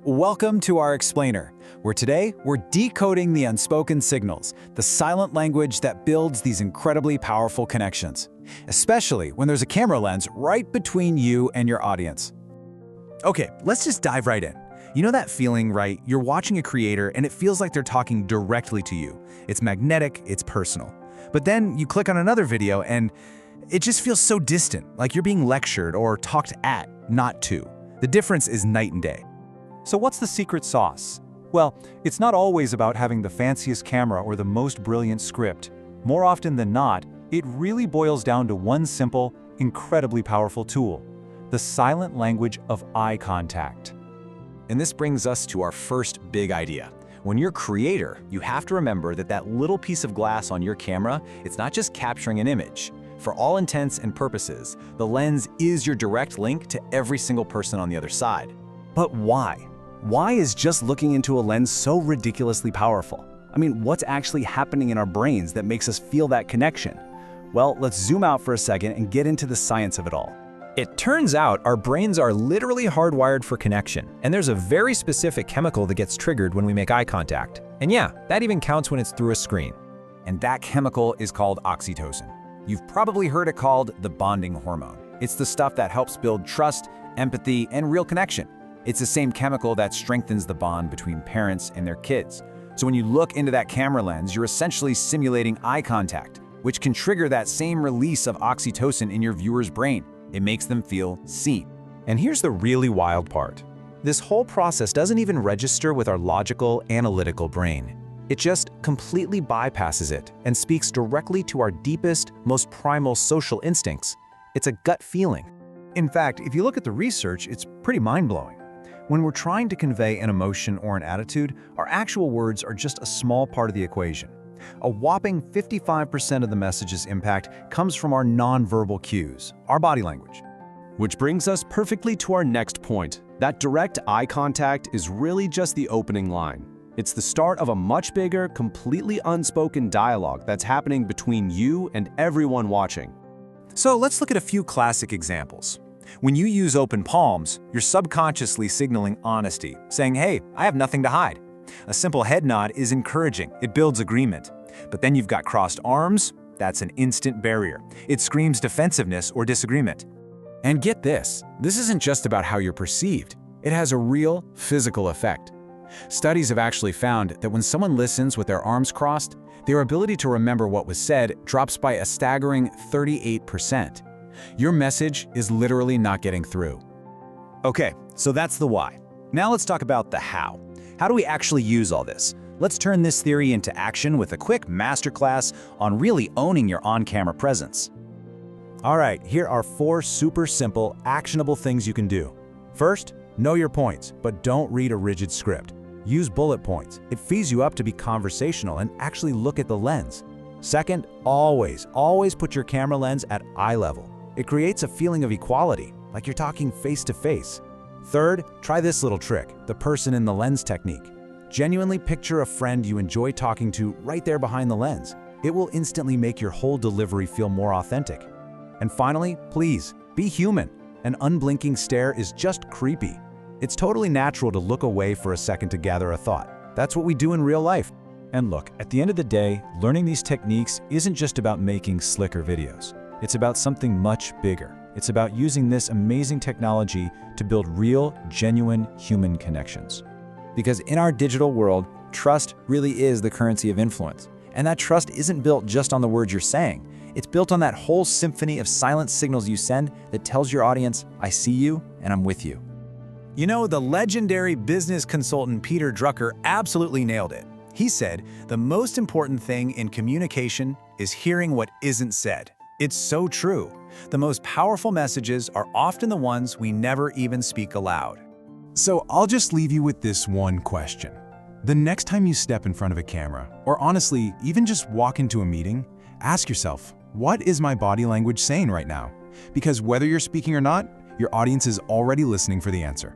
Welcome to our explainer, where today we're decoding the unspoken signals, the silent language that builds these incredibly powerful connections, especially when there's a camera lens right between you and your audience. Okay, let's just dive right in. You know that feeling, right? You're watching a creator and it feels like they're talking directly to you. It's magnetic, it's personal. But then you click on another video and it just feels so distant, like you're being lectured or talked at, not to. The difference is night and day. So what's the secret sauce? Well, it's not always about having the fanciest camera or the most brilliant script. More often than not, it really boils down to one simple, incredibly powerful tool: the silent language of eye contact. And this brings us to our first big idea. When you're a creator, you have to remember that that little piece of glass on your camera, it's not just capturing an image. For all intents and purposes, the lens is your direct link to every single person on the other side. But why? Why is just looking into a lens so ridiculously powerful? I mean, what's actually happening in our brains that makes us feel that connection? Well, let's zoom out for a second and get into the science of it all. It turns out our brains are literally hardwired for connection, and there's a very specific chemical that gets triggered when we make eye contact. And yeah, that even counts when it's through a screen. And that chemical is called oxytocin. You've probably heard it called the bonding hormone. It's the stuff that helps build trust, empathy, and real connection. It's the same chemical that strengthens the bond between parents and their kids. So when you look into that camera lens, you're essentially simulating eye contact, which can trigger that same release of oxytocin in your viewer's brain. It makes them feel seen. And here's the really wild part. This whole process doesn't even register with our logical, analytical brain. It just completely bypasses it and speaks directly to our deepest, most primal social instincts. It's a gut feeling. In fact, if you look at the research, it's pretty mind-blowing. When we're trying to convey an emotion or an attitude, our actual words are just a small part of the equation. A whopping 55% of the message's impact comes from our nonverbal cues, our body language. Which brings us perfectly to our next point. That direct eye contact is really just the opening line. It's the start of a much bigger, completely unspoken dialogue that's happening between you and everyone watching. So let's look at a few classic examples. When you use open palms, you're subconsciously signaling honesty, saying, "Hey, I have nothing to hide." A simple head nod is encouraging. It builds agreement. But then you've got crossed arms. That's an instant barrier. It screams defensiveness or disagreement. And get this isn't just about how you're perceived. It has a real physical effect. Studies have actually found that when someone listens with their arms crossed, their ability to remember what was said drops by a staggering 38%. Your message is literally not getting through. Okay, so that's the why. Now let's talk about the how. How do we actually use all this? Let's turn this theory into action with a quick masterclass on really owning your on-camera presence. All right, here are 4 super simple, actionable things you can do. First, know your points, but don't read a rigid script. Use bullet points. It frees you up to be conversational and actually look at the lens. Second, always put your camera lens at eye level. It creates a feeling of equality, like you're talking face to face. Third, try this little trick, the person in the lens technique. Genuinely picture a friend you enjoy talking to right there behind the lens. It will instantly make your whole delivery feel more authentic. And finally, please, be human. An unblinking stare is just creepy. It's totally natural to look away for a second to gather a thought. That's what we do in real life. And look, at the end of the day, learning these techniques isn't just about making slicker videos. It's about something much bigger. It's about using this amazing technology to build real, genuine human connections. Because in our digital world, trust really is the currency of influence. And that trust isn't built just on the words you're saying. It's built on that whole symphony of silent signals you send that tells your audience, "I see you and I'm with you." You know, the legendary business consultant Peter Drucker absolutely nailed it. He said, "The most important thing in communication is hearing what isn't said." It's so true. The most powerful messages are often the ones we never even speak aloud. So I'll just leave you with this one question. The next time you step in front of a camera, or honestly, even just walk into a meeting, ask yourself, what is my body language saying right now? Because whether you're speaking or not, your audience is already listening for the answer.